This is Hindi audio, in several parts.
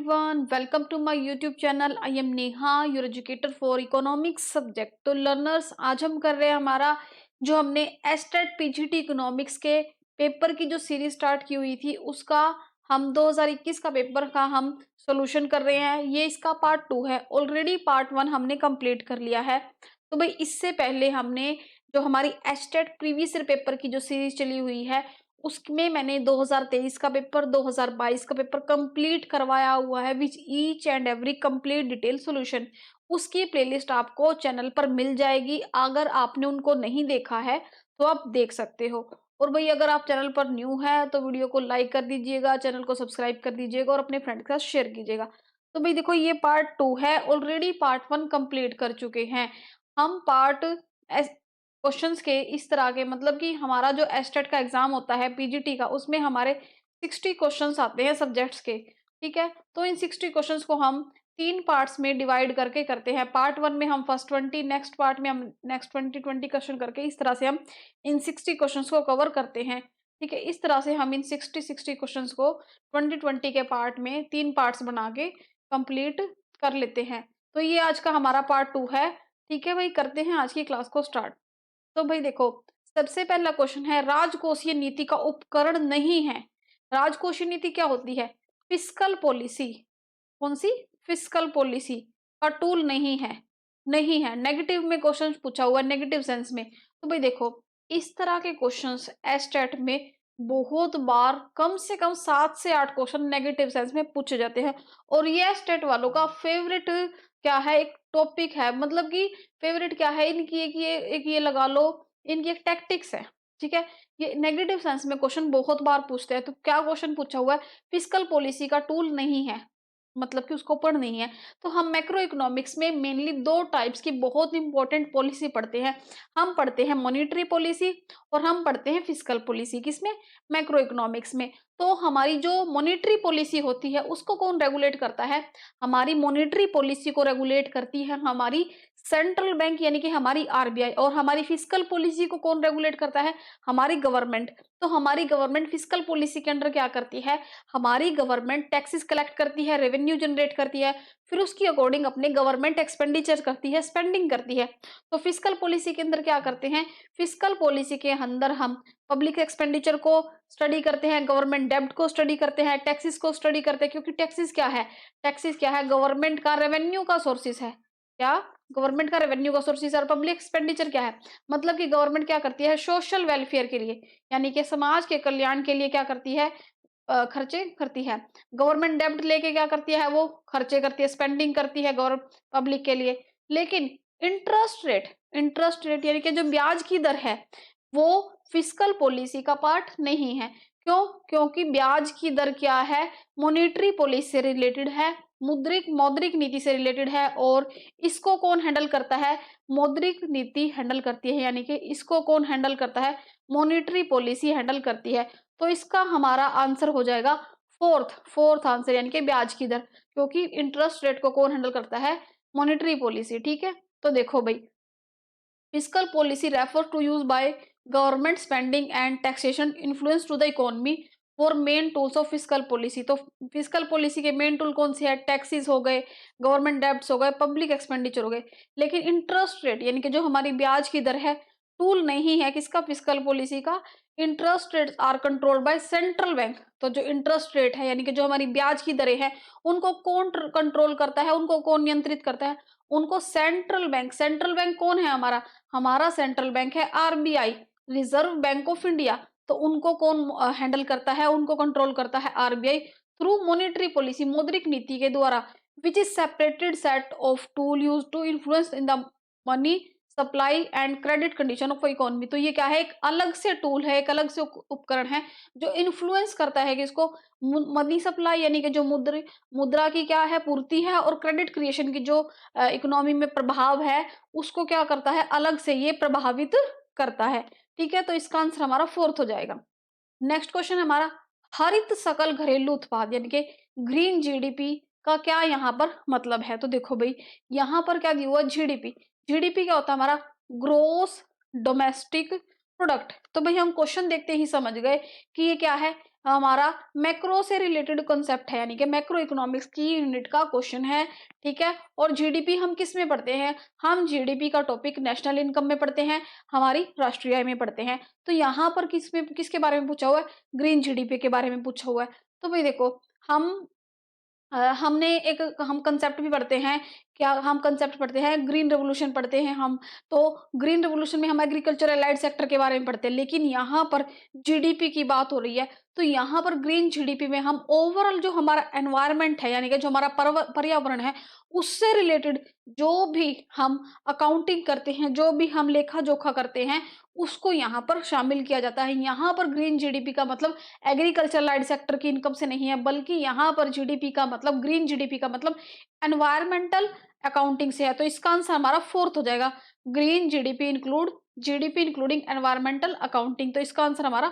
everyone, welcome to my YouTube channel. I am Neha, your educator for economics subject. तो लर्नर्स आज हम कर रहे हैं हमारा जो हमने एस्टेट पीजीटी इकोनॉमिक्स के पेपर की जो सीरीज स्टार्ट की हुई थी उसका हम 2021 का पेपर का हम सॉल्यूशन कर रहे हैं। ये इसका पार्ट 2 है। ऑलरेडी पार्ट 1 हमने कंप्लीट कर लिया है। तो भाई इससे पहले हमने जो हमारी एस्टेट प्रीवियस ईयर पेपर की जो सीरीज चली हुई है उसमें मैंने 2023 का पेपर 2022 का पेपर कंप्लीट करवाया हुआ है which each and every complete detail solution. उसकी प्लेलिस्ट आपको चैनल पर मिल जाएगी। अगर आपने उनको नहीं देखा है तो आप देख सकते हो। और भाई अगर आप चैनल पर न्यू है तो वीडियो को लाइक कर दीजिएगा, चैनल को सब्सक्राइब कर दीजिएगा और अपने फ्रेंड के साथ शेयर कीजिएगा। तो भाई देखो ये पार्ट 2 है। ऑलरेडी पार्ट 1 कंप्लीट कर चुके हैं हम। पार्ट क्वेश्चंस के इस तरह के मतलब कि हमारा जो एस्टेट का एग्जाम होता है पीजीटी का उसमें हमारे 60 क्वेश्चंस आते हैं सब्जेक्ट्स के। ठीक है, तो इन 60 क्वेश्चंस को हम 3 पार्ट्स में डिवाइड करके करते हैं। पार्ट 1 में हम फर्स्ट 20, नेक्स्ट पार्ट में हम नेक्स्ट 20 क्वेश्चन करके इस तरह से हम इन 60 क्वेश्चंस को कवर करते हैं। ठीक है, इस तरह से हम इन 60 क्वेश्चंस को 20 के पार्ट में 3 पार्ट्स बना के कंप्लीट कर लेते हैं। तो ये आज का हमारा पार्ट 2 है। ठीक है भाई, करते हैं आज की क्लास को स्टार्ट। तो भाई देखो, सबसे पहला क्वेश्चन है राजकोषीय नीति का उपकरण नहीं है। राजकोषीय नीति क्या होती है? Fiscal policy. कौन सी? फिस्कल पॉलिसी का टूल नहीं है। नहीं है, नेगेटिव में क्वेश्चन पूछा हुआ है, नेगेटिव सेंस में। तो भाई देखो, इस तरह के क्वेश्चंस एस्टेट में बहुत बार कम से कम 7 से 8 क्वेश्चन नेगेटिव सेंस में पूछे जाते हैं। और ये एस्टेट वालों का फेवरेट क्या है, एक टॉपिक है। मतलब कि फेवरेट क्या है इनकी, एक ये लगा लो, इनकी एक टैक्टिक्स है। ठीक है, ये नेगेटिव सेंस में क्वेश्चन बहुत बार पूछते हैं। तो क्या क्वेश्चन पूछा हुआ है? फिस्कल पॉलिसी का टूल नहीं है, मतलब कि उसको पढ़ नहीं है। तो हम मैक्रो इकोनॉमिक्स में मेनली 2 टाइप्स की बहुत इंपॉर्टेंट पॉलिसी पढ़ते हैं। हम पढ़ते हैं मॉनेटरी पॉलिसी और हम पढ़ते हैं फिस्कल पॉलिसी। किसमें? मैक्रो इकोनॉमिक्स में। तो हमारी जो मॉनेटरी पॉलिसी होती है उसको कौन रेगुलेट करता है? हमारी मॉनेटरी पॉलिसी को रेगुलेट करती है हमारी सेंट्रल बैंक यानी कि हमारी आरबीआई। और हमारी फिस्कल पॉलिसी को कौन रेगुलेट करता है? हमारी गवर्नमेंट। तो हमारी गवर्नमेंट फिस्कल पॉलिसी के अंडर क्या करती है? हमारी गवर्नमेंट टैक्सेस कलेक्ट करती है, रेवेन्यू जनरेट करती है, फिर उसकी अकॉर्डिंग अपने गवर्नमेंट एक्सपेंडिचर करती है, स्पेंडिंग करती है। तो फिस्कल पॉलिसी के अंदर क्या करते हैं? फिस्कल पॉलिसी के अंदर हम पब्लिक एक्सपेंडिचर को स्टडी करते हैं, गवर्नमेंट डेब्ट को स्टडी करते हैं, टैक्सेस को स्टडी करते हैं। क्योंकि टैक्सेस क्या है? टैक्सेस क्या है? गवर्नमेंट का रेवेन्यू का सोर्सेस है। क्या? गवर्नमेंट का रेवेन्यू का सोर्सेस। और पब्लिक एक्सपेंडिचर क्या है? मतलब कि गवर्नमेंट क्या करती है? सोशल वेलफेयर के लिए यानी कि समाज के कल्याण के लिए क्या करती है? खर्चे करती है। गवर्नमेंट डेब्ट लेके क्या करती है? वो खर्चे करती है, स्पेंडिंग करती है गवर्नमेंट पब्लिक के लिए। लेकिन इंटरेस्ट रेट यानी कि जो ब्याज की दर है वो फिस्कल पॉलिसी का पार्ट नहीं है। क्यों? क्योंकि ब्याज की दर क्या है? मॉनेटरी पॉलिसी से रिलेटेड है, मौद्रिक नीति से रिलेटेड है। और इसको कौन हैंडल करता है? मौद्रिक नीति हैंडल करती है, यानी कि इसको कौन हैंडल करता है? मॉनेटरी पॉलिसी हैंडल करती है। तो इसका हमारा आंसर हो जाएगा फोर्थ आंसर, यानी कि ब्याज की दर। क्योंकि इंटरेस्ट रेट को कौन हैंडल करता है? Monetary policy. ठीक है, तो देखो भाई, fiscal policy refer to use by government spending and taxation influence to the economy for main tools of fiscal policy. तो फिस्कल पॉलिसी के मेन टूल कौन से है? टैक्सेस हो गए, गवर्नमेंट डेब्ट्स हो गए, पब्लिक एक्सपेंडिचर हो गए। लेकिन इंटरेस्ट रेट यानी कि जो हमारी ब्याज की दर है, टूल नहीं है किसका? फिस्कल पॉलिसी का। Interest rate are controlled by central bank. तो जो इंटरेस्ट रेट है यानी कि जो हमारी ब्याज की दरें हैं उनको कौन कंट्रोल करता है, उनको कौन नियंत्रित करता है? उनको सेंट्रल बैंक। सेंट्रल बैंक कौन है हमारा? हमारा सेंट्रल बैंक है RBI, reserve bank of India. तो उनको कौन हैंडल करता है? उनको कंट्रोल करता है आरबीआई थ्रू मॉनेटरी पॉलिसी, मौद्रिक नीति के द्वारा। Which is separated set of tool use to influence in the money supply and credit condition of economy. तो ये क्या है? एक अलग से टूल है, एक अलग से उपकरण है जो इन्फ्लुएंस करता है कि इसको मनी सप्लाई यानी कि जो मुद्रा की क्या है? पूर्ति है, और क्रेडिट क्रिएशन की जो इकोनॉमी में प्रभाव है उसको क्या करता है? अलग से ये प्रभावित करता है। ठीक है, तो इसका आंसर हमारा फोर्थ हो जाएगा। नेक्स्ट क्वेश्चन हमारा, हरित सकल घरेलू उत्पाद यानी कि ग्रीन जीडीपी का क्या यहाँ पर मतलब है? तो देखो भाई, यहाँ पर क्या दिया हुआ? जीडीपी। जीडीपी क्या होता है हमारा? Gross domestic product. तो भाई हम क्वेश्चन देखते ही समझ गए कि ये क्या है, हमारा मैक्रो से रिलेटेड कॉन्सेप्ट है, यानी कि मैक्रो इकोनॉमिक्स की यूनिट का क्वेश्चन है। ठीक है, और जीडीपी हम किस में पढ़ते हैं, हम जीडीपी का टॉपिक नेशनल इनकम में पढ़ते हैं, हमारी राष्ट्रीय आय में पढ़ते हैं। तो यहाँ पर किसके बारे में पूछा हुआ है, ग्रीन जीडीपी के बारे में पूछा हुआ है। तो भाई देखो, हम हमने एक हम कंसेप्ट भी पढ़ते हैं, क्या हम कंसेप्ट पढ़ते हैं, ग्रीन रेवोल्यूशन पढ़ते हैं हम। तो ग्रीन रेवोल्यूशन में हम एग्रीकल्चर एलाइड सेक्टर के बारे में पढ़ते हैं, लेकिन यहाँ पर जीडीपी की बात हो रही है। तो यहाँ पर ग्रीन जीडीपी में हम ओवरऑल जो हमारा एनवायरनमेंट है, यानी कि जो हमारा पर्यावरण है, उससे रिलेटेड जो भी हम अकाउंटिंग करते हैं, जो भी हम लेखा जोखा करते हैं, उसको यहाँ पर शामिल किया जाता है। यहाँ पर ग्रीन जीडीपी का मतलब एग्रीकल्चर लाइड सेक्टर की इनकम से नहीं है, बल्कि यहाँ पर जीडीपी का मतलब, ग्रीन जीडीपी का मतलब एनवायरमेंटल अकाउंटिंग से है। तो इसका आंसर हमारा फोर्थ हो जाएगा, green GDP including environmental accounting. तो इसका आंसर हमारा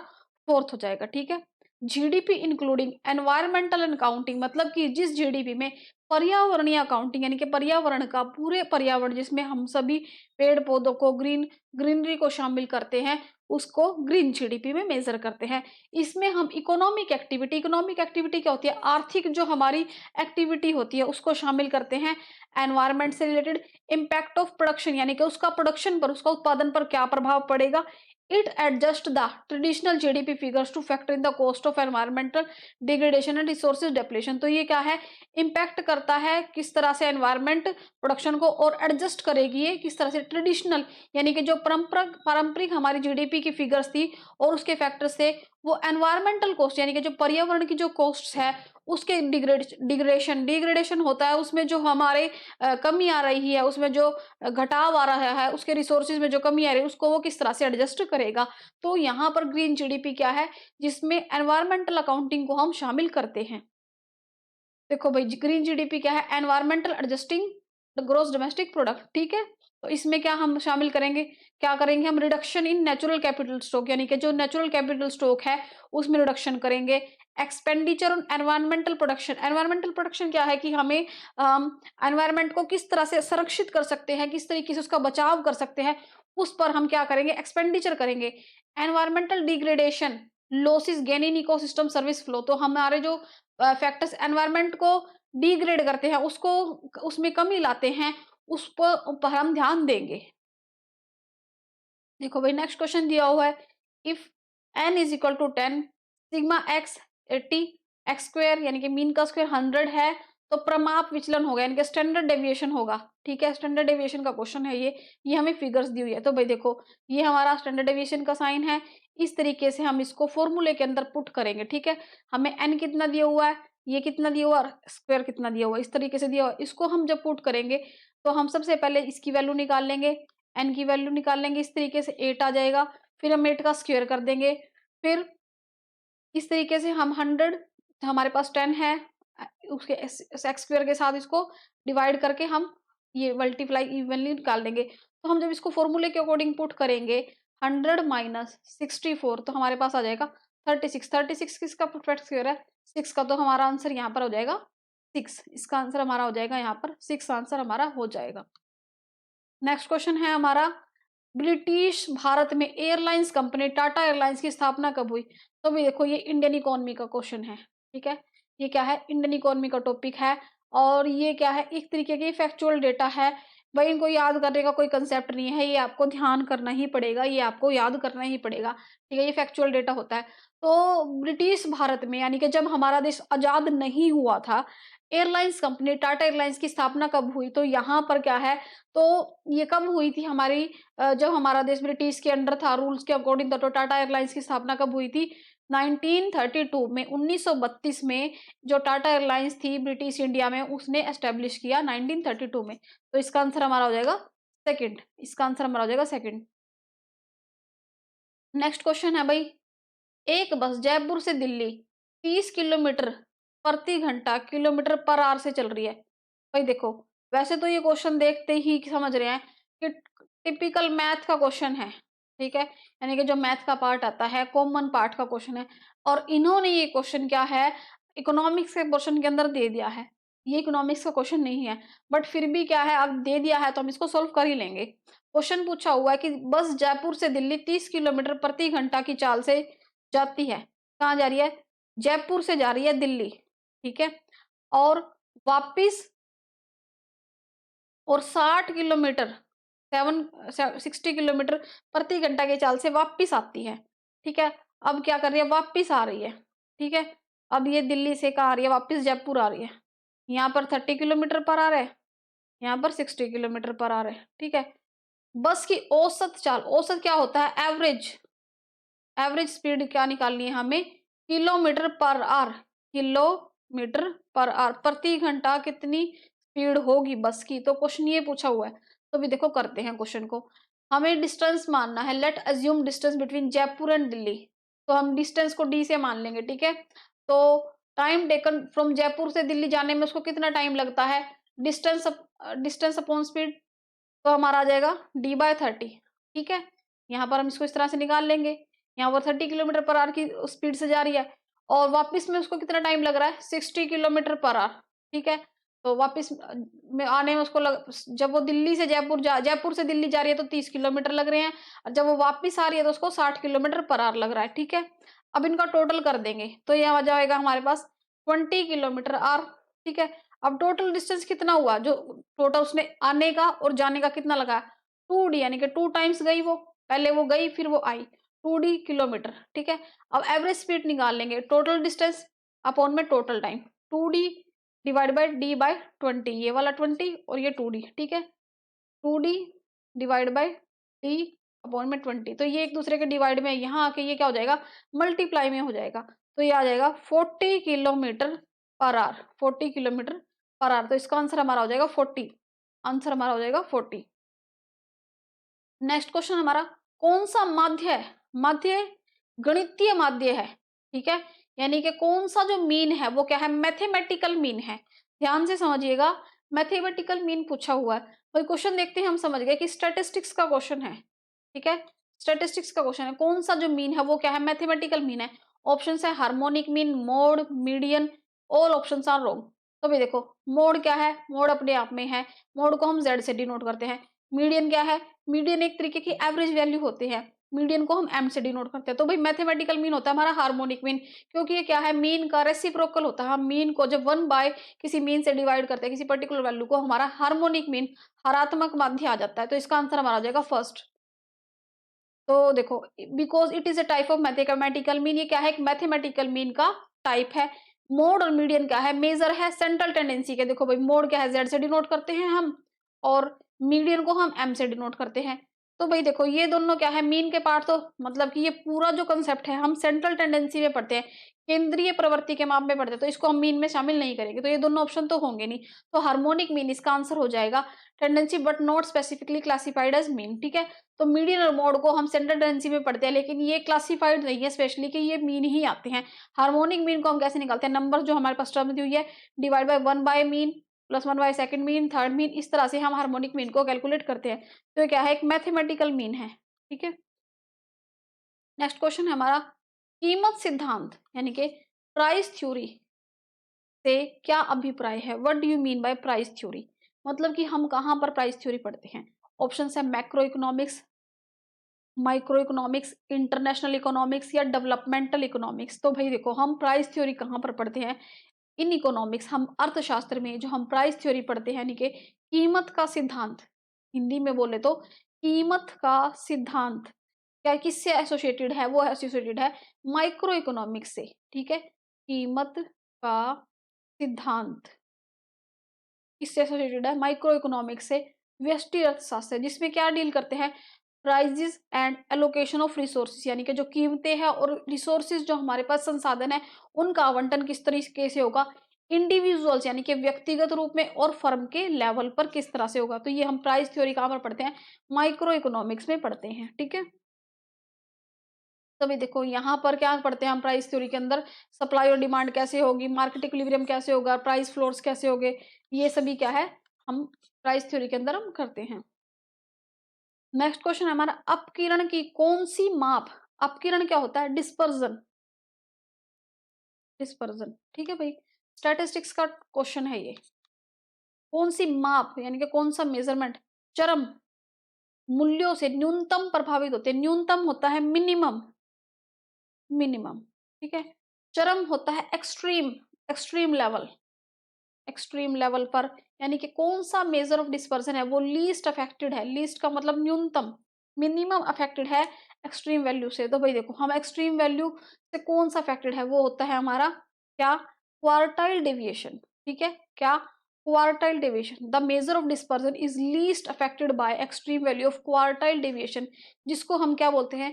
फोर्थ हो जाएगा। ठीक है, जीडीपी इंक्लूडिंग एनवायरमेंटल अकाउंटिंग मतलब कि जिस जीडीपी में पर्यावरणीय अकाउंटिंग, यानी कि पर्यावरण का, पूरे पर्यावरण जिसमें हम सभी पेड़ पौधों को, ग्रीनरी को शामिल करते हैं, उसको ग्रीन जीडीपी में मेजर करते हैं। इसमें हम इकोनॉमिक एक्टिविटी क्या होती है, आर्थिक जो हमारी एक्टिविटी होती है उसको शामिल करते हैं। एनवायरनमेंट से रिलेटेड इम्पैक्ट ऑफ प्रोडक्शन, यानी कि उसका प्रोडक्शन पर, उसका उत्पादन पर क्या प्रभाव पड़ेगा। It adjust the traditional GDP figures two factor in the cost of environmental degradation and resources depletion. तो ये क्या है, इम्पैक्ट करता है किस तरह से एनवायरमेंट प्रोडक्शन को, और एडजस्ट करेगी ये किस तरह से ट्रेडिशनल, यानी कि जो पारंपरिक हमारी जीडीपी की फिगर्स थी और उसके फैक्टर से वो एनवायरमेंटल कॉस्ट, यानी कि जो पर्यावरण की जो कॉस्ट है उसके डिग्रेडेशन होता है, उसमें जो हमारे कमी आ रही है, उसमें जो घटाव आ रहा है, उसके रिसोर्सेज में जो कमी आ रही है, उसको वो किस तरह से एडजस्ट करेगा। तो यहाँ पर ग्रीन जीडीपी क्या है, जिसमें एनवायरमेंटल अकाउंटिंग को हम शामिल करते हैं। देखो भाई, ग्रीन जीडीपी क्या है, environmental adjusting the gross domestic product. ठीक है, तो इसमें क्या हम शामिल करेंगे, क्या करेंगे हम, reduction in natural capital stock, यानी कि जो नेचुरल कैपिटल स्टॉक है उसमें रिडक्शन करेंगे। एक्सपेंडिचर ऑन एनवायरमेंटल प्रोडक्शन क्या है कि हमें एनवायरमेंट को किस तरह से संरक्षित कर सकते हैं, किस तरीके से उसका बचाव कर सकते हैं, उस पर हम क्या करेंगे, एक्सपेंडिचर करेंगे। Environmental degradation, losses gain in ecosystem service flow, तो हमारे जो फैक्टर्स एनवायरनमेंट को डिग्रेड करते हैं, उसको, उसमें कमी लाते हैं, उस पर हम ध्यान देंगे। देखो भाई, नेक्स्ट क्वेश्चन दिया हुआ है, if n is equal to 10, sigma x 80, X square यानी कि मीन का स्क्वायर 100 है, तो प्रमाप विचलन होगा, यानी कि स्टैंडर्ड डेविएशन होगा। ठीक है, स्टैंडर्ड डेविएशन का क्वेश्चन है ये हमें फिगर्स दी हुई है। तो भाई देखो, ये हमारा स्टैंडर्ड डेविएशन का साइन है, इस तरीके से हम इसको फॉर्मूले के अंदर पुट करेंगे। ठीक है, हमें n कितना दिया हुआ है, ये कितना दिया हुआ है, स्क्वायर कितना दिया हुआ है, इस तरीके से दिया हुआ है। इसको हम जब पुट करेंगे तो हम सबसे पहले इसकी वैल्यू निकाल लेंगे, n की वैल्यू निकाल लेंगे, इस तरीके से 8 आ जाएगा। फिर हम 8 का स्क्वायर कर देंगे, फिर इस तरीके से हम 100, हमारे पास 10 है, उसके एक्स स्क्वायर के साथ इसको डिवाइड करके हम ये मल्टीप्लाई इवनली निकाल देंगे। तो हम जब इसको फॉर्मूले के अकॉर्डिंग पुट करेंगे, 100 माइनस 64, तो हमारे पास आ जाएगा 36। 36 किसका परफेक्ट स्क्वायर है, 6 का। तो हमारा आंसर यहाँ पर हो जाएगा 6, इसका आंसर हमारा हो जाएगा यहाँ पर 6, आंसर हमारा हो जाएगा। नेक्स्ट क्वेश्चन है हमारा, ब्रिटिश भारत में एयरलाइंस कंपनी टाटा एयरलाइंस की स्थापना कब हुई। तो भी देखो, ये इंडियन इकोनॉमी का क्वेश्चन है। ठीक है, ये क्या है, इंडियन इकोनॉमी का टॉपिक है, और ये क्या है, एक तरीके की फैक्चुअल डेटा है। भाई इनको याद करने का कोई कंसेप्ट नहीं है, ये आपको ध्यान करना ही पड़ेगा, ये आपको याद करना ही पड़ेगा। ठीक है, ये फैक्चुअल डेटा होता है। तो ब्रिटिश भारत में, यानी कि जब हमारा देश आजाद नहीं हुआ था, एयरलाइंस कंपनी टाटा एयरलाइंस की स्थापना कब हुई। तो यहाँ पर क्या है, तो ये कब हुई थी हमारी, जब हमारा देश ब्रिटिश के अंडर था, रूल्स के अकॉर्डिंग था। तो टाटा एयरलाइंस की स्थापना कब हुई थी, 1932 में, 1932 में जो टाटा एयरलाइंस थी ब्रिटिश इंडिया में, उसने एस्टेब्लिश किया 1932 में। तो इसका आंसर हमारा हो जाएगा सेकंड, इसका आंसर हमारा हो जाएगा सेकंड। नेक्स्ट क्वेश्चन है भाई, एक बस जयपुर से दिल्ली 30 किलोमीटर प्रति घंटा किलोमीटर पर आवर से चल रही है। भाई देखो, वैसे तो ये क्वेश्चन देखते ही समझ रहे हैं कि टिपिकल मैथ का क्वेश्चन है। ठीक है, यानी कि जो मैथ का पार्ट आता है, कॉमन पार्ट का क्वेश्चन है, और इन्होंने ये क्वेश्चन क्या है, इकोनॉमिक्स के क्वेश्चन के अंदर दे दिया है। ये इकोनॉमिक्स का क्वेश्चन नहीं है, बट फिर भी क्या है, अब दे दिया है तो हम इसको सॉल्व कर ही लेंगे। क्वेश्चन पूछा हुआ है कि बस जयपुर से दिल्ली 30 किलोमीटर प्रति घंटा की चाल से जाती है। कहाँ जा रही है? जयपुर से जा रही है दिल्ली, ठीक है। और वापिस, और 60 किलोमीटर, 60 किलोमीटर प्रति घंटा की चाल से वापिस आती है, ठीक है। अब क्या कर रही है? वापिस आ रही है, ठीक है। अब ये दिल्ली से कहाँ आ रही है? वापिस जयपुर आ रही है। यहाँ पर 30 किलोमीटर पर आ रहा है, यहाँ पर 60 किलोमीटर पर आ रहा है, ठीक है। बस की औसत चाल, औसत क्या होता है? एवरेज। एवरेज स्पीड क्या निकालनी है हमें? Kilometre per hour, kilometre per hour, प्रति घंटा कितनी स्पीड होगी बस की। तो क्वेश्चन ये पूछा हुआ है, तो भी देखो करते हैं क्वेश्चन को। हमें डिस्टेंस मानना है, late assume distance between Jaipur and Delhi. तो हम डिस्टेंस को डी से मान लेंगे, ठीक है। तो टाइम टेकन फ्रॉम जयपुर से दिल्ली जाने में उसको कितना टाइम लगता है? डिस्टेंस, डिस्टेंस अपॉन स्पीड, तो हमारा आ जाएगा d/30, ठीक है। यहाँ पर हम इसको इस तरह से निकाल लेंगे। यहाँ पर 30 किलोमीटर पर आवर की स्पीड से जा रही है, और वापस में उसको कितना टाइम लग रहा है? 60 किलोमीटर पर आवर, ठीक है। तो वापस में आने में उसको जब वो दिल्ली से जयपुर से दिल्ली जा रही है तो 30 किलोमीटर लग रहे हैं, और जब वो वापस आ रही है तो उसको 60 किलोमीटर पर आवर लग रहा है, ठीक है। अब इनका टोटल कर देंगे तो ये आ जाएगा हमारे पास 20 किलोमीटर आवर, ठीक है। अब टोटल डिस्टेंस कितना हुआ? जो टोटल उसने आने का और जाने का कितना लगा? 2d, यानी कि 2 टाइम्स गई वो, पहले वो गई फिर वो आई, 2d किलोमीटर, ठीक है। अब एवरेज स्पीड निकाल लेंगे, टोटल डिस्टेंस अपॉन में total time, 2d divide by d/20, ये वाला 20 और ये 2d, ठीक है। 2d divide by d upon में 20, तो ये एक दूसरे के डिवाइड में, यहाँ आके ये क्या हो जाएगा? मल्टीप्लाई में हो जाएगा। तो ये आ जाएगा 40 kilometre per hour, 40 kilometre per hour. तो इसका आंसर हमारा हो जाएगा 40, आंसर हमारा हो जाएगा 40। नेक्स्ट क्वेश्चन हमारा, कौन सा माध्य है? माध्य गणितीय माध्य है, ठीक है। यानी कि कौन सा जो मीन है वो क्या है? मैथमेटिकल मीन है। ध्यान से समझिएगा, मैथमेटिकल मीन पूछा हुआ है। तो क्वेश्चन देखते हैं, हम समझ गए कि स्टैटिस्टिक्स का क्वेश्चन है, ठीक है। स्टैटिस्टिक्स का क्वेश्चन है, कौन सा जो मीन है वो क्या है? मैथमेटिकल मीन है। ऑप्शन है harmonic mean, mode, median, all options are wrong. तो भी देखो, मोड क्या है? मोड अपने आप में है, मोड को हम जेड से डिनोट करते हैं। मीडियन क्या है? मीडियन एक तरीके की एवरेज वैल्यू होती है, मीडियन को हम एम से डिनोट करते हैं। तो भाई मैथमेटिकल मीन होता है हमारा हार्मोनिक मीन, क्योंकि ये क्या है? मीन का रेसिप्रोकल होता है। हम मीन को जब 1 बाय किसी मीन से डिवाइड करते हैं किसी पर्टिकुलर वैल्यू को, हमारा हार्मोनिक मीन, हरात्मक माध्य आ जाता है। तो इसका आंसर हमारा आ जाएगा फर्स्ट। तो देखो, because it is a type of mathematical mean, ये क्या है? एक मैथमेटिकल मीन का टाइप है। मोड और मीडियन क्या है? मेजर है सेंट्रल टेंडेंसी के। देखो भाई, मोड क्या है? जेड से डिनोट करते हैं हम, और मीडियन को हम एम से डिनोट करते हैं। तो भाई देखो, ये दोनों क्या है? मीन के पार्ट। तो मतलब कि ये पूरा जो कंसेप्ट है हम सेंट्रल टेंडेंसी में पढ़ते हैं, केंद्रीय प्रवृत्ति के माप में पढ़ते हैं, तो इसको हम मीन में शामिल नहीं करेंगे। तो ये दोनों ऑप्शन तो होंगे नहीं। तो हार्मोनिक मीन इसका आंसर हो जाएगा। Tendency but not specifically classified as mean, ठीक है। तो मीडियन और मोड को हम सेंट्रल टेंडेंसी में पढ़ते हैं, लेकिन ये क्लासिफाइड नहीं है स्पेशली कि ये मीन ही आते हैं। हार्मोनिक मीन को हम कैसे निकालते हैं? नंबर जो हमारे पास टर्म दी हुई है, divide by 1 by mean plus 1 by second mean, third mean, इस तरह से हम हार्मोनिक मीन को कैलकुलेट करते हैं। तो ये क्या है? एक मैथमेटिकल मीन है, ठीक है। नेक्स्ट क्वेश्चन है हमारा, कीमत सिद्धांत यानी कि प्राइस थ्योरी से क्या अभिप्राय है? What do you mean by price theory? मतलब कि हम कहाँ पर प्राइस थ्योरी पढ़ते हैं? ऑप्शन है macro economics, micro economics, international economics, या डेवलपमेंटल इकोनॉमिक्स। तो भाई देखो, हम प्राइस थ्योरी कहाँ पर पढ़ते हैं? इन इकोनॉमिक्स, हम अर्थशास्त्र में जो हम प्राइस थ्योरी पढ़ते हैं, यानी कि कीमत का सिद्धांत, हिंदी में बोले तो कीमत का सिद्धांत क्या किससे एसोसिएटेड है? वो एसोसिएटेड है माइक्रो इकोनॉमिक्स से, ठीक है। कीमत का सिद्धांत किससे एसोसिएटेड है? माइक्रो इकोनॉमिक्स से। व्यष्टि अर्थशास्त्र जिसमें क्या डील करते हैं? Prices and allocation of resources, यानी कि जो कीमतें हैं और रिसोर्सेज जो हमारे पास संसाधन है, उनका आवंटन किस तरीके से होगा? इंडिविजुअल्स यानी कि व्यक्तिगत रूप में, और फर्म के लेवल पर किस तरह से होगा। तो ये हम प्राइस थ्योरी कहाँ पर पढ़ते हैं? माइक्रो इकोनॉमिक्स में पढ़ते हैं, ठीक है। तभी देखो, यहाँ पर क्या पढ़ते हैं हम प्राइस थ्योरी के अंदर? सप्लाई और डिमांड कैसे होगी, मार्केट इक्विलिब्रियम कैसे होगा, प्राइस फ्लोर्स कैसे होंगे, ये सभी क्या है हम प्राइस थ्योरी के अंदर हम करते हैं। नेक्स्ट क्वेश्चन है हमारा, अपकिरण की कौन सी माप? अपकिरण क्या होता है? डिस्पर्जन, डिस्पर्जन, ठीक है भाई। स्टैटिस्टिक्स का क्वेश्चन है ये। कौन सी माप यानी कि कौन सा मेजरमेंट चरम मूल्यों से न्यूनतम प्रभावित होते हैं? न्यूनतम होता है मिनिमम, मिनिमम, ठीक है। चरम होता है extreme, extreme level, extreme level पर, यानी कि कौन सा मेजर ऑफ डिस्पर्सन है वो लीस्ट अफेक्टेड है। लीस्ट का मतलब न्यूनतम, मिनिमम अफेक्टेड है एक्सट्रीम वैल्यू से। तो भाई देखो हम एक्सट्रीम वैल्यू से कौन सा अफेक्टेड है, वो होता है हमारा क्या, क्वार्टाइल डेविएशन, ठीक है। क्या, quartile deviation. The measure of dispersion is least affected by extreme value of quartile deviation, जिसको हम क्या बोलते हैं,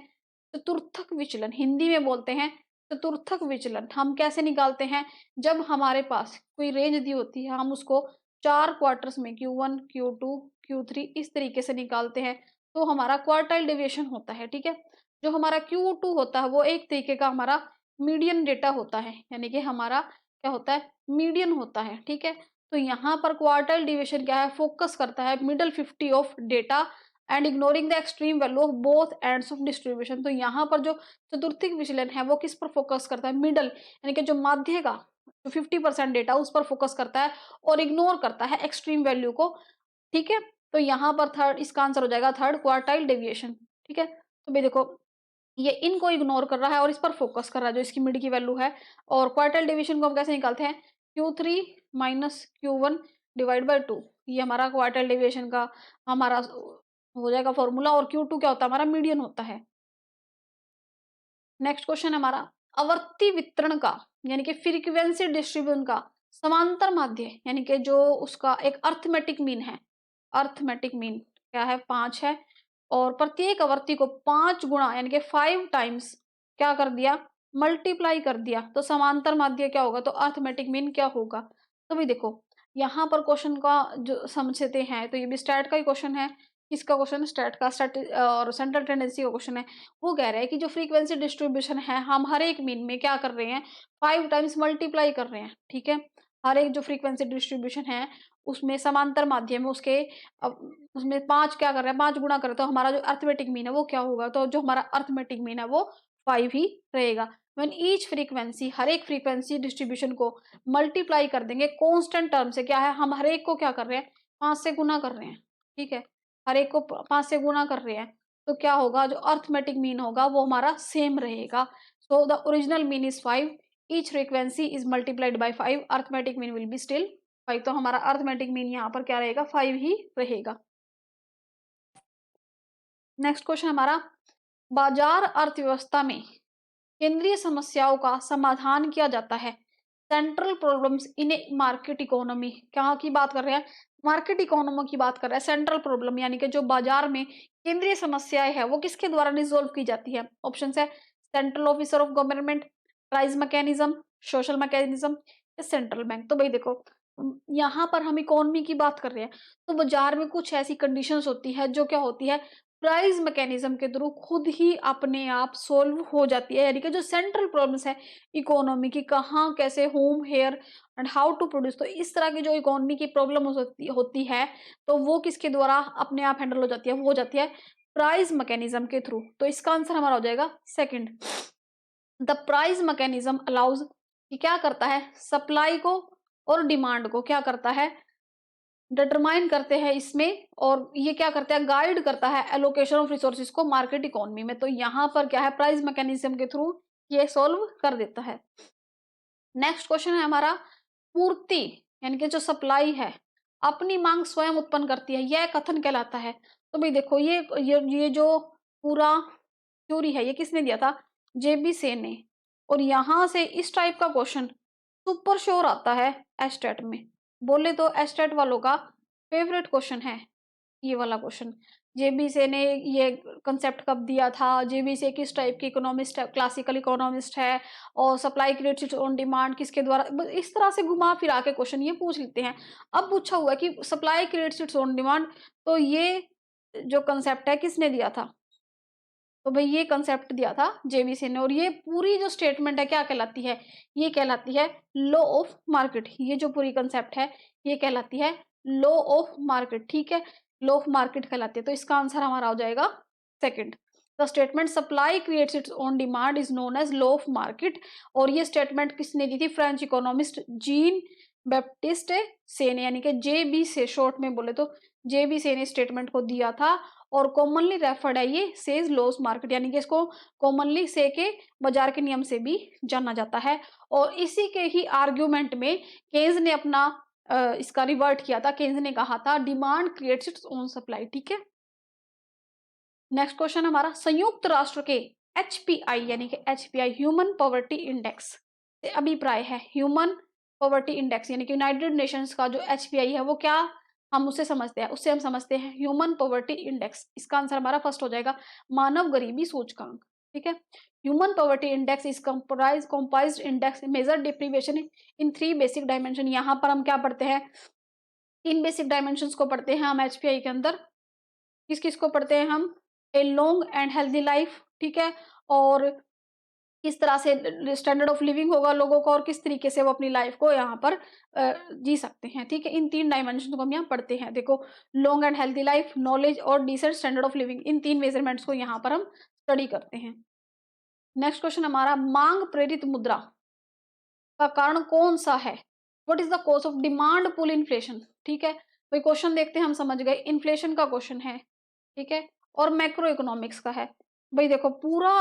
चतुर्थक विचलन, हिंदी में बोलते हैं चतुर्थक विचलन। हम कैसे निकालते हैं, जब हमारे पास कोई रेंज दी होती है हम उसको 4 क्वार्टर्स में Q1 Q2 Q3 इस तरीके से निकालते हैं, तो हमारा क्वार्टाइल डेविएशन होता है, ठीक है। जो हमारा Q2 होता है वो एक तरीके का हमारा मीडियन डेटा होता है, यानी कि हमारा क्या होता है, मीडियन होता है, ठीक है। तो यहाँ पर क्वार्टाइल डेविएशन क्या है, फोकस करता है middle 50 of data and ignoring the extreme value of both ends of distribution. तो यहाँ पर जो चतुर्थिक विचलन है वो किस पर फोकस करता है, मिडल, यानी कि जो माध्य का जो 50% डेटा उस पर फोकस करता है और इग्नोर करता है एक्सट्रीम वैल्यू को, ठीक है। तो यहाँ पर थर्ड, इसका आंसर हो जाएगा थर्ड, क्वार्टाइल डेविएशन, ठीक है। तो भाई देखो ये इनको इग्नोर कर रहा है और इस पर फोकस कर रहा है जो इसकी मिड की वैल्यू है। और क्वार्टाइल डेविएशन को हम कैसे निकालते हैं, Q3 minus Q1 divide by 2, ये हमारा क्वार्टाइल डेविएशन का हमारा हो जाएगा फॉर्मूला। और Q2 क्या होता है, हमारा मीडियन होता है। नेक्स्ट क्वेश्चन हमारा, आवर्ती वितरण का यानी कि फ्रीक्वेंसी डिस्ट्रीब्यूशन का समांतर माध्य, यानी कि जो उसका एक अर्थमेटिक मीन है, अर्थमेटिक मीन क्या है, 5 है, और प्रत्येक आवर्ती को 5 गुणा यानी कि 5 टाइम्स क्या कर दिया, मल्टीप्लाई कर दिया, तो समांतर माध्य क्या होगा, तो अर्थमेटिक मीन क्या होगा। तो भी देखो यहाँ पर क्वेश्चन का जो समझते हैं, तो ये भी स्टैट का ही क्वेश्चन है। किसका क्वेश्चन, स्टैट का, स्टैट और सेंट्रल टेंडेंसी का क्वेश्चन है। वो कह रहे हैं कि जो फ्रीक्वेंसी डिस्ट्रीब्यूशन है हम हर एक मीन में क्या कर रहे हैं, 5 टाइम्स मल्टीप्लाई कर रहे हैं, ठीक है। हर एक जो फ्रीक्वेंसी डिस्ट्रीब्यूशन है उसमें समांतर माध्यम में उसके उसमें 5 क्या कर रहे हैं, 5 गुणा कर रहे हैं, तो हमारा जो अर्थमेटिक मीन है वो क्या होगा, तो जो हमारा अर्थमेटिक मीन है वो 5 ही रहेगा। व्हेन ईच फ्रीक्वेंसी, हर एक फ्रीक्वेंसी डिस्ट्रीब्यूशन को मल्टीप्लाई कर देंगे कांस्टेंट टर्म से, क्या है, हम हर एक को क्या कर रहे हैं, 5 से गुना कर रहे हैं, ठीक है। हर एक को 5 से गुना कर रहे हैं, तो क्या होगा, जो अर्थमेटिक मीन होगा वो हमारा सेम रहेगा। So the original mean is 5, each frequency is multiplied by 5, arithmetic mean will be still 5। तो हमारा अर्थमेटिक मीन यहाँ पर क्या रहेगा, 5 ही रहेगा। नेक्स्ट क्वेश्चन हमारा, बाजार अर्थव्यवस्था में केंद्रीय समस्याओं का समाधान किया जाता है, central problems in A market economy, क्या की बात कर रहे हैं, मार्केट इकोनॉमी की बात कर रहे हैं। सेंट्रल प्रॉब्लम यानी कि जो बाजार में केंद्रीय समस्याएं है वो किसके द्वारा रिजोल्व की जाती है। ऑप्शन है central officer of government, price mechanism, social mechanism या सेंट्रल बैंक। तो भाई देखो यहाँ पर हम इकोनॉमी की बात कर रहे हैं, तो बाजार में कुछ ऐसी कंडीशंस होती है जो क्या होती है, प्राइस मैकेनिज्म के थ्रू खुद ही अपने आप सोल्व हो जाती है। यानी कि जो सेंट्रल प्रॉब्लम्स है इकोनॉमी की, कहाँ कैसे, whom, where and how to produce, तो इस तरह की जो इकोनॉमी की प्रॉब्लम होती है तो वो किसके द्वारा अपने आप हैंडल हो जाती है, वो हो जाती है प्राइस मैकेनिज्म के थ्रू। तो इसका आंसर हमारा हो जाएगा second. The price mechanism allows, क्या करता है, सप्लाई को और डिमांड को क्या करता है, डिटरमाइन करते हैं इसमें, और ये क्या करता है, गाइड करता है एलोकेशन ऑफ रिसोर्सेज को मार्केट इकोनॉमी में। तो यहाँ पर क्या है, प्राइस मैकेनिज्म के थ्रू ये सॉल्व कर देता है। नेक्स्ट क्वेश्चन है हमारा, पूर्ति यानी कि जो सप्लाई है अपनी मांग स्वयं उत्पन्न करती है, यह कथन कहलाता है। तो भाई देखो ये जो पूरा थ्योरी है ये किसने दिया था, जेबी सेन ने। और यहां से इस टाइप का क्वेश्चन सुपर श्योर आता है एस्टेट में, बोले तो एस्टेट वालों का फेवरेट क्वेश्चन है ये वाला क्वेश्चन। जेबी से ने ये कंसेप्ट कब दिया था, जेबी से किस टाइप की इकोनॉमिस्ट है, क्लासिकल इकोनॉमिस्ट है, और सप्लाई क्रिएट्स ऑन डिमांड किसके द्वारा, इस तरह से घुमा फिरा के क्वेश्चन ये पूछ लेते हैं। अब पूछा हुआ है कि supply creates its own demand, तो ये जो कंसेप्ट है किसने दिया था, तो भाई ये कंसेप्ट दिया था जेबीसी ने। और ये पूरी जो स्टेटमेंट है क्या कहलाती है, ये कहलाती है लॉ ऑफ मार्केट। ये जो पूरी कंसेप्ट है ये कहलाती है लॉ ऑफ मार्केट, ठीक है, लॉ ऑफ मार्केट कहलाती है। तो इसका आंसर हमारा हो जाएगा second. The statement supply creates its own demand is known as law of market. और ये स्टेटमेंट किसने दी थी? फ्रेंच इकोनॉमिस्ट जीन बैप्टिस्ट से ने, यानी कि JB से शॉर्ट में बोले तो JB से ने स्टेटमेंट को दिया था। और कॉमनली रेफर्ड है ये सेज लॉस मार्केट, यानी कि इसको कॉमनली से के बाजार के नियम से भी जाना जाता है। और इसी के ही आर्ग्यूमेंट में केन्स ने अपना इसका रिवर्ट किया था। केन्स ने कहा था demand creates its own supply. ठीक है, नेक्स्ट क्वेश्चन हमारा संयुक्त राष्ट्र के HPI यानी कि HPI ह्यूमन पॉवर्टी इंडेक्स से अभिप्राय है। ह्यूमन पॉवर्टी इंडेक्स यानी कि यूनाइटेड नेशंस का जो HPI है वो क्या हम उससे समझते हैं? उससे हम समझते हैं ह्यूमन पॉवर्टी इंडेक्स। इसका आंसर हमारा फर्स्ट हो जाएगा मानव गरीबी सूचकांक। ठीक है, human poverty index is composite index measure deprivation in 3 basic dimension. यहाँ पर हम क्या पढ़ते हैं? 3 बेसिक डायमेंशंस को पढ़ते हैं हम HPI के अंदर। किस किस को पढ़ते हैं हम? A long and healthy life, ठीक है, और किस तरह से स्टैंडर्ड ऑफ लिविंग होगा लोगों को और किस तरीके से वो अपनी लाइफ को यहाँ पर जी सकते हैं। ठीक है, इन 3 डायमेंशन को हम यहाँ पढ़ते हैं। देखो, long and healthy life, knowledge और डिसेंट स्टैंडर्ड ऑफ लिविंग, इन 3 मेजरमेंट्स को यहाँ पर हम स्टडी करते हैं। नेक्स्ट क्वेश्चन हमारा मांग प्रेरित मुद्रा का कारण कौन सा है? What is the cause of demand pull inflation? ठीक है, वही क्वेश्चन देखते हैं, हम समझ गए इन्फ्लेशन का क्वेश्चन है। ठीक है, और मैक्रो इकोनॉमिक्स का है। भाई देखो, पूरा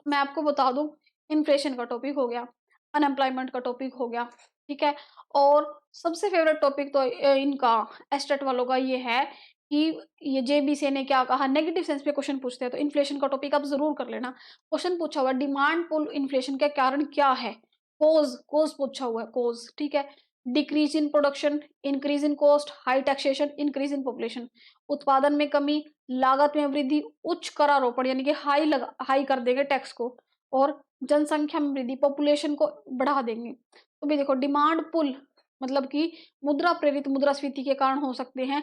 मैं आपको बता दूं, इन्फ्लेशन का टॉपिक हो गया, अनएम्प्लॉयमेंट का टॉपिक हो गया। ठीक है, और सबसे फेवरेट टॉपिक तो इनका एस्टेट वालों का ये है कि ये JBC ने क्या कहा, नेगेटिव सेंस पे क्वेश्चन पूछते हैं तो इन्फ्लेशन का टॉपिक आप जरूर कर लेना। क्वेश्चन पूछा हुआ डिमांड पुल इन्फ्लेशन का कारण क्या है? कोज पूछा हुआ है, कोज। ठीक है, decrease in production, increase in cost, high taxation, increase in population, उत्पादन में कमी, लागत में वृद्धि, उच्च करारोपण यानी कि हाई कर देंगे टैक्स को, और जनसंख्या में वृद्धि, पॉपुलेशन को बढ़ा देंगे। तो भी देखो, डिमांड पुल मतलब कि मुद्रा प्रेरित मुद्रास्फीति के कारण हो सकते हैं।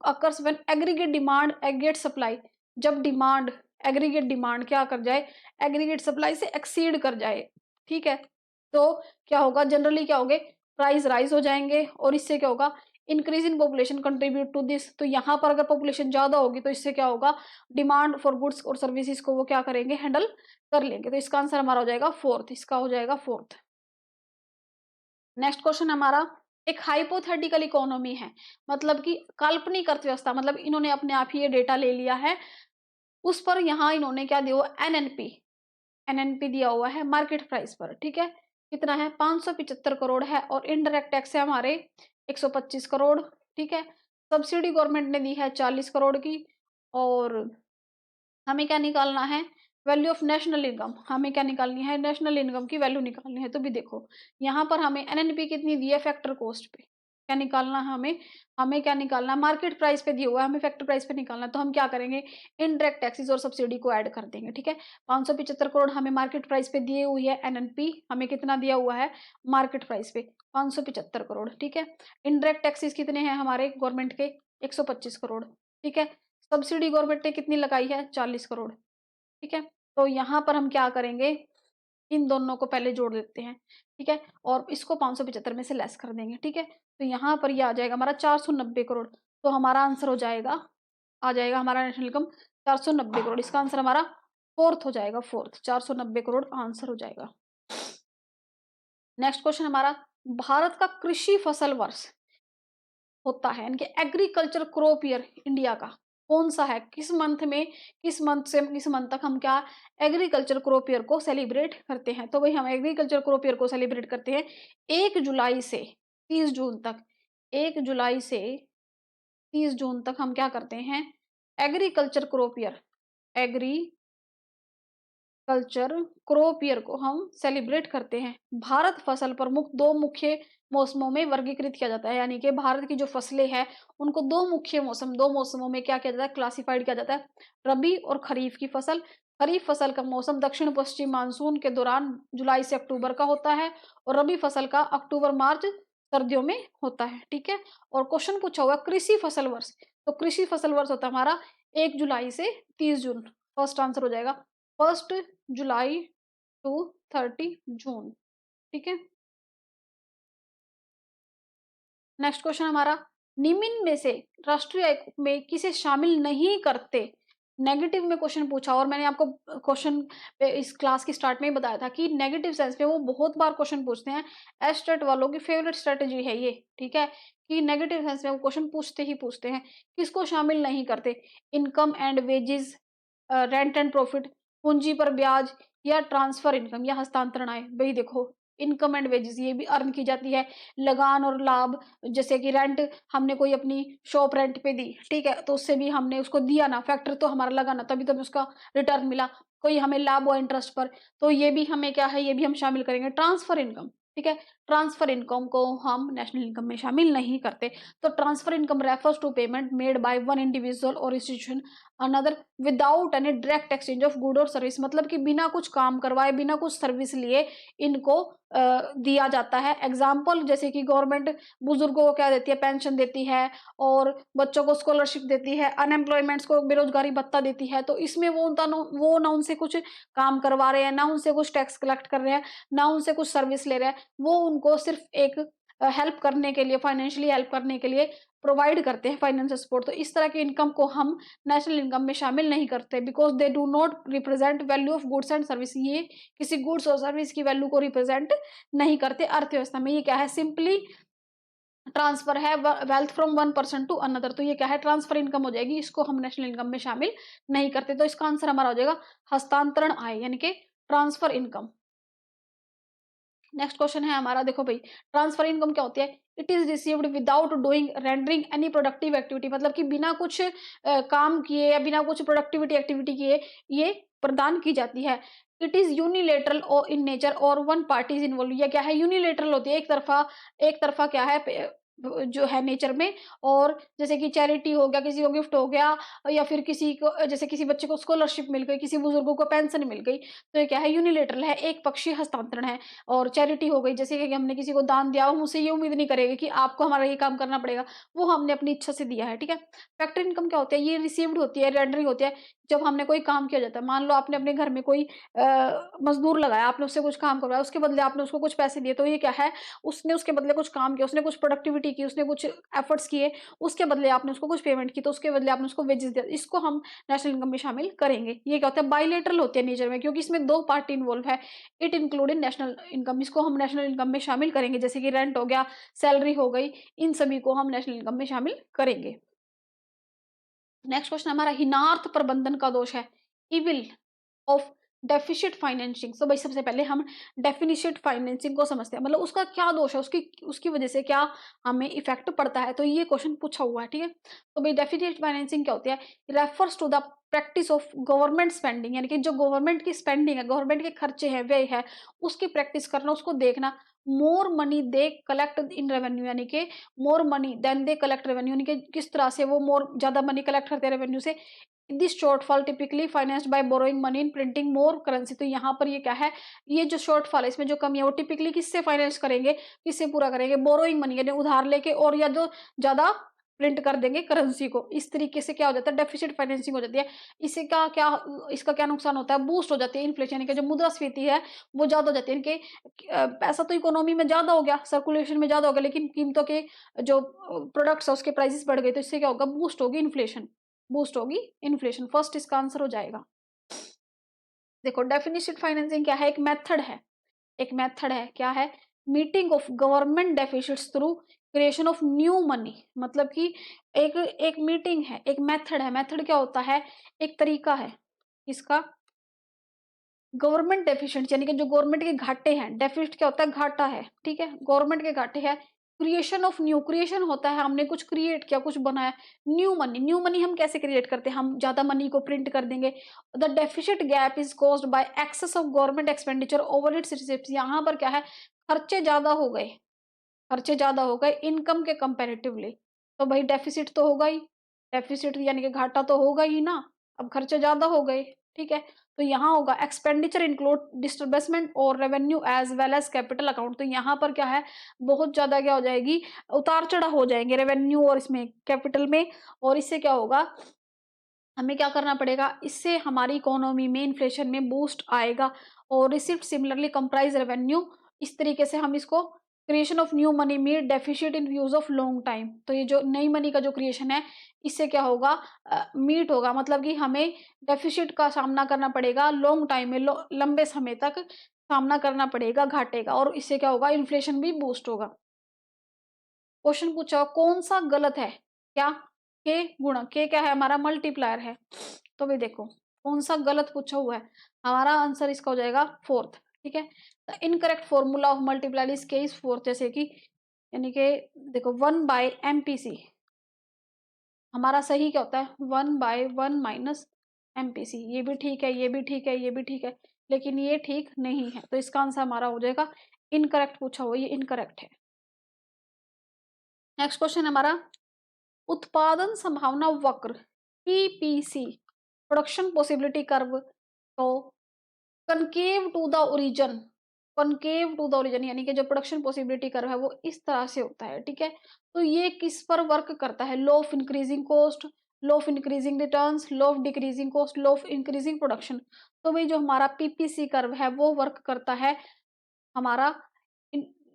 Occurs when aggregate demand aggregate supply, जब डिमांड एग्रीगेट डिमांड क्या कर जाए, एग्रीगेट सप्लाई से एक्सीड कर जाए। ठीक है, तो क्या होगा, जनरली क्या होगे, प्राइस राइज हो जाएंगे और इससे क्या होगा, increase in population contribute to this. तो यहाँ पर अगर पॉपुलेशन ज्यादा होगी तो इससे क्या होगा, डिमांड फॉर गुड्स और सर्विसेज को वो क्या करेंगे, हैंडल कर लेंगे। तो इसका आंसर हमारा हो जाएगा फोर्थ, इसका हो जाएगा फोर्थ। नेक्स्ट क्वेश्चन हमारा एक हाइपोथेटिकल इकोनॉमी है, मतलब कि काल्पनिक अर्थव्यवस्था, मतलब इन्होंने अपने आप ही ये डेटा ले लिया है, उस पर यहाँ इन्होंने क्या दिया, एनएनपी दिया हुआ है मार्केट प्राइस पर। ठीक है, कितना है, 575 करोड़ है, और इनडायरेक्ट टैक्स है हमारे 125 करोड़। ठीक है, सब्सिडी गवर्नमेंट ने दी है 40 करोड़ की, और हमें क्या निकालना है, वैल्यू ऑफ नेशनल इनकम, हमें क्या निकालनी है, नेशनल इनकम की वैल्यू निकालनी है। तो भी देखो, यहाँ पर हमें एनएनपी कितनी दी है, फैक्टर कॉस्ट पे क्या निकालना है, हमें क्या निकालना है, मार्केट प्राइस पे दिया हुआ है, हमें फैक्टर प्राइस पे निकालना है। तो हम क्या करेंगे, इनडायरेक्ट टैक्सेस और सब्सिडी को ऐड कर देंगे। ठीक है, 575 करोड़ हमें मार्केट प्राइस पे दिए हुई है, एनएनपी हमें कितना दिया हुआ है मार्केट प्राइस पे, 575 करोड़। ठीक है, इनडायरेक्ट टैक्सेस कितने हैं हमारे गवर्नमेंट के, 125 करोड़। ठीक है, सब्सिडी गवर्नमेंट ने कितनी लगाई है, 40 करोड़। ठीक है, तो यहाँ पर हम क्या करेंगे, इन दोनों को पहले जोड़ देते हैं। ठीक है, और इसको 575 में से लेस कर देंगे। ठीक है, तो यहाँ पर ये आ जाएगा हमारा 490 करोड़। तो हमारा आंसर हो जाएगा, आ जाएगा हमारा नेशनल इनकम 490 करोड़। इसका आंसर हमारा फोर्थ हो जाएगा, फोर्थ 490 करोड़ आंसर हो जाएगा। नेक्स्ट क्वेश्चन हमारा, भारत का कृषि फसल वर्ष होता है, यानी कि एग्रीकल्चर क्रॉप ईयर इंडिया का कौन सा है, किस मंथ में, किस मंथ से किस मंथ तक हम क्या एग्रीकल्चर क्रॉप ईयर को सेलिब्रेट करते हैं? तो भाई हम एग्रीकल्चर क्रॉप ईयर को सेलिब्रेट करते हैं 1 जुलाई से 30 जून तक। 1 जुलाई से 30 जून तक हम क्या करते हैं, agriculture crop year, culture crop year को हम सेलिब्रेट करते हैं। भारत फसल प्रमुख 2 मुख्य मौसमों में वर्गीकृत किया जाता है, यानी कि भारत की जो फसलें हैं उनको 2 मुख्य मौसम, 2 मौसमों में क्या किया जाता है, क्लासिफाइड किया जाता है, रबी और खरीफ की फसल। खरीफ फसल का मौसम दक्षिण पश्चिम मानसून के दौरान जुलाई से अक्टूबर का होता है, और रबी फसल का अक्टूबर मार्च सर्दियों में होता है। ठीक है, और क्वेश्चन पूछा हुआ कृषि फसल वर्ष, तो कृषि फसल वर्ष होता है हमारा 1 जुलाई से 30 जून। फर्स्ट आंसर हो जाएगा 1 जुलाई टू 30 जून। ठीक है, नेक्स्ट क्वेश्चन हमारा, निम्न में से राष्ट्रीय आय में किसे शामिल नहीं करते? नेगेटिव में क्वेश्चन पूछा, और मैंने आपको क्वेश्चन पे इस क्लास की स्टार्ट में ही बताया था कि नेगेटिव सेंस में वो बहुत बार क्वेश्चन पूछते हैं। एस्टेट वालों की फेवरेट स्ट्रेटेजी है ये, ठीक है, कि नेगेटिव सेंस में वो क्वेश्चन पूछते ही पूछते हैं। किसको शामिल नहीं करते? Income and wages, rent and profit, पूंजी पर ब्याज, या ट्रांसफर इनकम, या हस्तांतरण आय। भाई देखो, इनकम एंड वेजेस ये भी अर्न की जाती है। लगान और लाभ, जैसे कि रेंट, हमने कोई अपनी शॉप रेंट पे दी, ठीक है, तो उससे भी हमने उसको दिया ना, फैक्टर तो हमारा लगा ना, तभी तो हमें उसका रिटर्न मिला। कोई हमें लाभ हुआ इंटरेस्ट पर, तो ये भी हमें क्या है, ये भी हम शामिल करेंगे। ट्रांसफर इनकम, ठीक है, ट्रांसफर इनकम को हम नेशनल इनकम में शामिल नहीं करते। तो transfer income refers to payment made by one individual और institution another without any direct exchange of good और सर्विस, मतलब कि बिना कुछ काम करवाए, बिना कुछ सर्विस लिए इनको दिया जाता है। एग्जाम्पल, जैसे कि गवर्नमेंट बुजुर्गों को क्या देती है, पेंशन देती है, और बच्चों को स्कॉलरशिप देती है, अनएम्प्लॉयमेंट्स को बेरोजगारी भत्ता देती है। तो इसमें वो ना उनसे कुछ काम करवा रहे हैं, ना उनसे कुछ टैक्स कलेक्ट कर रहे हैं, ना उनसे कुछ सर्विस ले रहे हैं। वो उनको सिर्फ एक हेल्प करने के लिए, फाइनेंशियली हेल्प करने के लिए प्रोवाइड करते हैं फाइनेंशियल सपोर्ट। तो इस तरह की इनकम को हम नेशनल इनकम में शामिल नहीं करते, because they do not represent value of goods and service. ये किसी गुड्स और सर्विस की वैल्यू को रिप्रेजेंट नहीं करते अर्थव्यवस्था में। ये क्या है, सिंपली ट्रांसफर है wealth from one person to another. तो ये क्या है, ट्रांसफर इनकम हो जाएगी, इसको हम नेशनल इनकम में शामिल नहीं करते। तो इसका आंसर हमारा हो जाएगा हस्तांतरण आय, यानी कि ट्रांसफर इनकम। नेक्स्ट क्वेश्चन है हमारा, देखो भाई, ट्रांसफर इनकम क्या होती है? It is received without doing rendering any productive activity, मतलब कि बिना कुछ काम किए या बिना कुछ प्रोडक्टिविटी एक्टिविटी किए ये प्रदान की जाती है। इट इज यूनिलेटरल और इन नेचर और वन पार्टी इज इन्वॉल्व। ये क्या है, यूनिलेटरल होती है, एक तरफा क्या है, जो है नेचर में। और जैसे कि चैरिटी हो गया, किसी को गिफ्ट हो गया, या फिर किसी को, जैसे किसी बच्चे को स्कॉलरशिप मिल गई, किसी बुजुर्गों को पेंशन मिल गई, तो ये क्या है, यूनिलेटरल है, एक पक्षीय हस्तांतरण है। और चैरिटी हो गई, जैसे कि हमने किसी को दान दिया, हम उससे ये उम्मीद नहीं करेंगे कि आपको हमारा ये काम करना पड़ेगा, वो हमने अपनी इच्छा से दिया है, ठीक है। फैक्टर इनकम क्या होती है? ये रिसीव्ड होती है, रेंडरिंग होती है, जब हमने कोई काम किया जाता है। मान लो आपने अपने घर में कोई मजदूर लगाया, आपने उससे कुछ काम करवाया, उसके बदले आपने उसको कुछ पैसे दिए, तो ये क्या है, उसने उसके बदले कुछ काम किया, उसने कुछ प्रोडक्टिविटी की, उसने कुछ एफर्ट्स किए, उसके बदले आपने उसको कुछ पेमेंट की, तो उसके बदले आपने उसको वेजेस दिया। इसको हम नेशनल इनकम में शामिल करेंगे। ये क्या होता है, बाइलेटरल होती है नेचर में, क्योंकि इसमें दो पार्टी इन्वॉल्व है। It include in national income, इसको हम नेशनल इनकम में शामिल करेंगे। जैसे कि रेंट हो गया, सैलरी हो गई, इन सभी को हम नेशनल इनकम में शामिल करेंगे। नेक्स्ट क्वेश्चन हमारा, हिनार्थ प्रबंधन का दोष है, इविल ऑफ डेफिशिट फाइनेंसिंग। तो भाई सबसे पहले हम डेफिनिशिट फाइनेंसिंग को समझते हैं, मतलब उसका क्या दोष है, उसकी उसकी वजह से क्या हमें इफेक्ट पड़ता है। तो ये क्वेश्चन पूछा हुआ है, ठीक है। तो भाई डेफिशिट फाइनेंसिंग क्या होती है? Refers to the practice of government spending, यानी कि जो गवर्नमेंट की स्पेंडिंग है, गवर्नमेंट के खर्चे हैं, व्यय है, उसकी प्रैक्टिस करना, उसको देखना। More money they collect in revenue, यानी कि more money than they collect revenue, यानी कि किस तरह से वो मोर ज्यादा मनी कलेक्ट करते हैं रेवेन्यू से। This shortfall typically financed by borrowing money in printing more currency. तो यहाँ पर ये क्या है, ये जो शॉर्टफॉल है, इसमें जो कमी है, वो टिपिकली किससे फाइनेंस करेंगे, किससे पूरा करेंगे? बोरोइंग मनी, यानी उधार लेके, और या जो ज्यादा प्रिंट कर देंगे करेंसी को। इस तरीके से क्या हो जाता है, डेफिसिट फाइनेंसिंग हो जाती है। इससे क्या क्या इसका क्या नुकसान होता है? बूस्ट हो जाती है इन्फ्लेशन, यानी कि जो मुद्रास्फीति है वो ज्यादा हो जाती है। इनके पैसा तो इकोनॉमी में ज्यादा हो गया, सर्कुलेशन में ज्यादा हो गया, लेकिन कीमतों के जो प्रोडक्ट्स है उसके प्राइसेस बढ़ गए, तो इससे क्या होगा, बूस्ट होगी इन्फ्लेशन, बूस्ट होगी इन्फ्लेशन। फर्स्ट इसका आंसर हो जाएगा। देखो, डेफिनिशियल फाइनेंसिंग क्या है, एक मेथड है, एक मेथड है, क्या है, meeting of government deficits through creation of new money. मतलब कि एक एक मीटिंग है, एक मेथड है। मेथड क्या होता है, एक तरीका है इसका। गवर्नमेंट डेफिशिएंट, यानी कि जो गवर्नमेंट के घाटे हैं, डेफिसिट क्या होता है, घाटा है, ठीक है, गवर्नमेंट के घाटे हैं। क्रिएशन ऑफ न्यू, क्रिएशन होता है हमने कुछ क्रिएट किया, कुछ बनाया। न्यू मनी, न्यू मनी हम कैसे क्रिएट करते हैं, हम ज्यादा मनी को प्रिंट कर देंगे। The deficit gap is caused by access of government expenditure over it's receipts. यहाँ पर क्या है, खर्चे ज्यादा हो गए, खर्चे ज्यादा हो गए इनकम के कंपैरेटिवली। तो भाई डेफिसिट तो होगा ही, डेफिसिट यानी कि घाटा तो होगा ही ना। अब खर्चे ज्यादा हो गए, ठीक है, तो यहाँ होगा एक्सपेंडिचर इंक्लूड डिस्टर्बेंसमेंट और revenue as well as capital account. तो यहाँ पर क्या है, बहुत ज्यादा क्या हो जाएगी, उतार चढ़ाव हो जाएंगे रेवेन्यू और इसमें कैपिटल में। और इससे क्या होगा, हमें क्या करना पड़ेगा, इससे हमारी इकोनॉमी में इन्फ्लेशन में बूस्ट आएगा। और रिसिप्ट सिमिलरली कंप्राइज रेवेन्यू, इस तरीके से हम इसको creation of new money meet deficit in use of long time. तो ये जो नई मनी का जो क्रिएशन है, इससे क्या होगा, मीट होगा, मतलब कि हमें डेफिशिट का सामना करना पड़ेगा लॉन्ग टाइम में, लंबे समय तक सामना करना पड़ेगा घाटे का, और इससे क्या होगा, इन्फ्लेशन भी बूस्ट होगा। क्वेश्चन पूछा कौन सा गलत है, क्या, के गुणक, के क्या है हमारा मल्टीप्लायर है। तो भाई देखो कौन सा गलत पूछा हुआ है, हमारा आंसर इसका हो जाएगा फोर्थ। ठीक है, the incorrect formula of multiplier is के इज फोर्थ, जैसे कि यानी कि देखो 1/MPC, हमारा सही क्या होता है 1/1 माइनस MPC। ये भी ठीक है, ये भी ठीक है, ये भी ठीक है, लेकिन ये ठीक नहीं है, तो इसका आंसर हमारा हो जाएगा इनकरेक्ट पूछा हुआ, ये इनकरेक्ट है। नेक्स्ट क्वेश्चन हमारा उत्पादन संभावना वक्र PPC, प्रोडक्शन पॉसिबिलिटी कर्व, तो concave to the origin, concave to the origin यानी कि जो प्रोडक्शन पॉसिबिलिटी कर्व है वो इस तरह से होता है। ठीक है, तो ये किस पर वर्क करता है, law of increasing cost, law of increasing returns, law of decreasing cost, law of increasing production. तो भाई जो हमारा PPC कर्व है वो वर्क करता है हमारा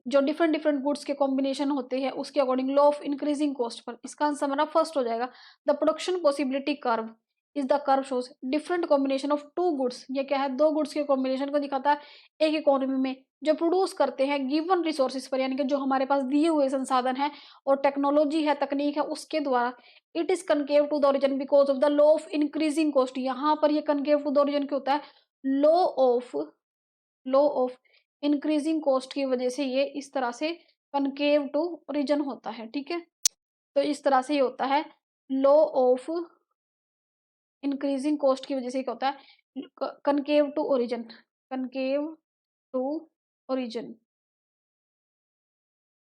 जो डिफरेंट डिफरेंट गुड्स के कॉम्बिनेशन होते हैं उसके according law of increasing cost पर। इसका आंसर हमारा फर्स्ट हो जाएगा, the production possibility curve is the curve shows different combination of two goods. ये क्या है, दो गुड्स के कॉम्बिनेशन को दिखाता है एक इकोनॉमी में जो प्रोड्यूस करते हैं गिवन रिसोर्सेज पर, यानी कि जो हमारे पास दिए हुए संसाधन है और टेक्नोलॉजी है, तकनीक है, उसके द्वारा। It is concave to the origin because of the law of increasing cost. यहाँ पर ये कनकेव टू द ओरिजिन क्या होता है, law of law of increasing cost की वजह से ये इस तरह से कनकेव टू ओरिजिन होता है। ठीक है, तो इस तरह से ये होता है लॉ ऑफ इंक्रीजिंग कॉस्ट की वजह से क्या होता है concave to origin, concave to origin.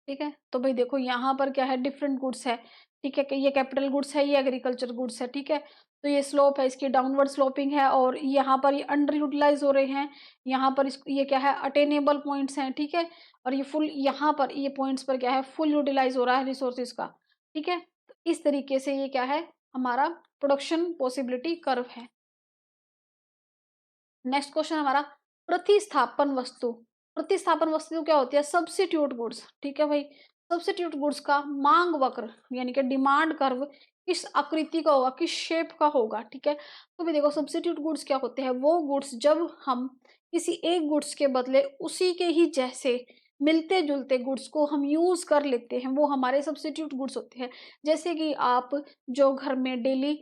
ठीक है, तो भाई देखो यहाँ पर क्या है, डिफरेंट गुड्स है। ठीक है, कि ये कैपिटल गुड्स है, ये एग्रीकल्चर गुड्स है। ठीक है, तो ये स्लोप है, इसकी डाउनवर्ड स्लोपिंग है, और यहाँ पर ये अंडर यूटिलाइज हो रहे हैं, यहाँ पर ये क्या है अटेनेबल पॉइंट्स हैं। ठीक है, और ये फुल, यहाँ पर ये पॉइंट्स पर क्या है फुल यूटिलाइज हो रहा है रिसोर्सेज का। ठीक है, तो इस तरीके से ये क्या है हमारा प्रोडक्शन पॉसिबिलिटी कर्व है। नेक्स्ट क्वेश्चन हमारा प्रतिस्थापन वस्तु, प्रतिस्थापन वस्तु क्या होती है, सब्स्टिट्यूट गुड्स। ठीक है भाई, सब्स्टिट्यूट गुड्स का मांग वक्र यानी कि डिमांड कर्व किस आकृति का होगा, किस शेप का होगा। ठीक है, तो भी देखो सब्स्टिट्यूट गुड्स क्या होते हैं, वो गुड्स जब हम किसी एक गुड्स के बदले उसी के ही जैसे मिलते जुलते गुड्स को हम यूज कर लेते हैं, वो हमारे सब्स्टिट्यूट गुड्स होते हैं। जैसे कि आप जो घर में डेली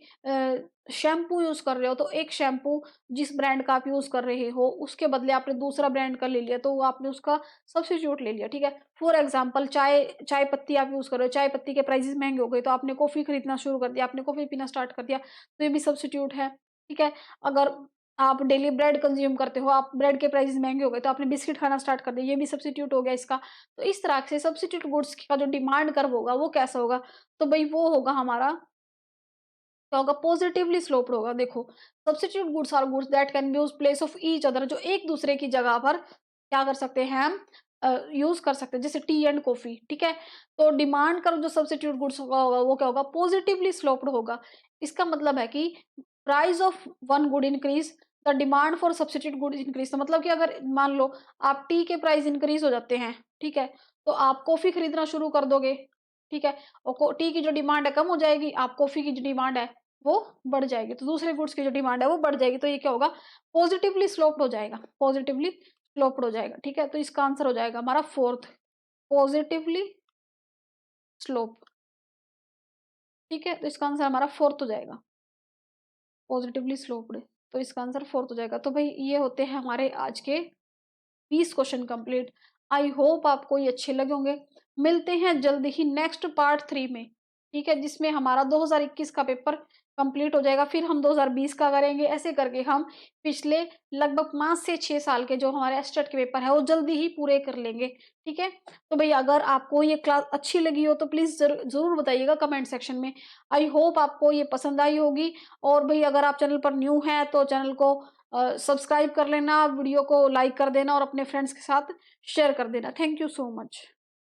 शैम्पू यूज कर रहे हो, तो एक शैम्पू जिस ब्रांड का आप यूज कर रहे हो उसके बदले आपने दूसरा ब्रांड का ले लिया, तो वो आपने उसका सब्स्टिट्यूट ले लिया। ठीक है, फॉर एग्जांपल चाय, चाय पत्ती आप यूज कर रहे हो, चाय पत्ती के प्राइसेस महंगे हो गए तो आपने कॉफी खरीदना शुरू कर दिया, आपने कॉफी पीना स्टार्ट कर दिया, तो ये भी सब्स्टिट्यूट है। ठीक है, अगर आप डेली ब्रेड कंज्यूम करते हो, आप ब्रेड के प्राइसेस महंगे हो गए तो आपने बिस्किट खाना स्टार्ट कर दिया, ये भी सब्स्टिट्यूट हो गया इसका। तो इस तरह से सब्स्टिट्यूट गुड्स का जो डिमांड कर्व होगा वो कैसा होगा, तो भाई वो होगा हमारा क्या होगा, पॉजिटिवली स्लोप्ड होगा। देखो substitute goods are goods that can be use place of each other, जो एक दूसरे की जगह पर क्या कर सकते हैं हम यूज कर सकते हैं, जैसे टी एंड कॉफी। ठीक है, तो डिमांड का जो सब्स्टिट्यूट गुड्स होगा वो क्या होगा, पॉजिटिवली स्लोप्ड होगा। इसका मतलब है कि price of one good increase, the demand for substitute good increase. तो मतलब कि अगर मान लो आप टी के प्राइस इंक्रीज हो जाते हैं, ठीक है, तो आप कॉफी खरीदना शुरू कर दोगे। ठीक है, और टी की जो डिमांड है कम हो जाएगी, आप कॉफी की जो डिमांड है वो बढ़ जाएगी, तो दूसरे गुड्स की जो डिमांड है वो बढ़ जाएगी, तो ये क्या होगा पॉजिटिवली स्लोप्ड हो जाएगा, पॉजिटिवली स्लोप्ड हो जाएगा। ठीक है, तो इसका आंसर हो जाएगा हमारा फोर्थ, पॉजिटिवली स्लोप। ठीक है, तो इसका आंसर हमारा फोर्थ हो जाएगा, पॉजिटिवली स्लोप्ड। तो इसका आंसर फोर्थ हो जाएगा। तो भाई ये होते हैं हमारे आज के 20 क्वेश्चन कंप्लीट। आई होप आपको ये अच्छे लगे होंगे। मिलते हैं जल्दी ही नेक्स्ट पार्ट 3 में। ठीक है, जिसमें हमारा 2021 का पेपर कंप्लीट हो जाएगा, फिर हम 2020 का करेंगे। ऐसे करके हम पिछले लगभग 5 से 6 साल के जो हमारे एस्टेट के पेपर है वो जल्दी ही पूरे कर लेंगे। ठीक है, तो भाई अगर आपको ये क्लास अच्छी लगी हो तो प्लीज जरूर बताइएगा कमेंट सेक्शन में। आई होप आपको ये पसंद आई होगी। और भाई अगर आप चैनल पर न्यू हैं तो चैनल को सब्सक्राइब कर लेना, वीडियो को लाइक कर देना और अपने फ्रेंड्स के साथ शेयर कर देना। Thank you so much.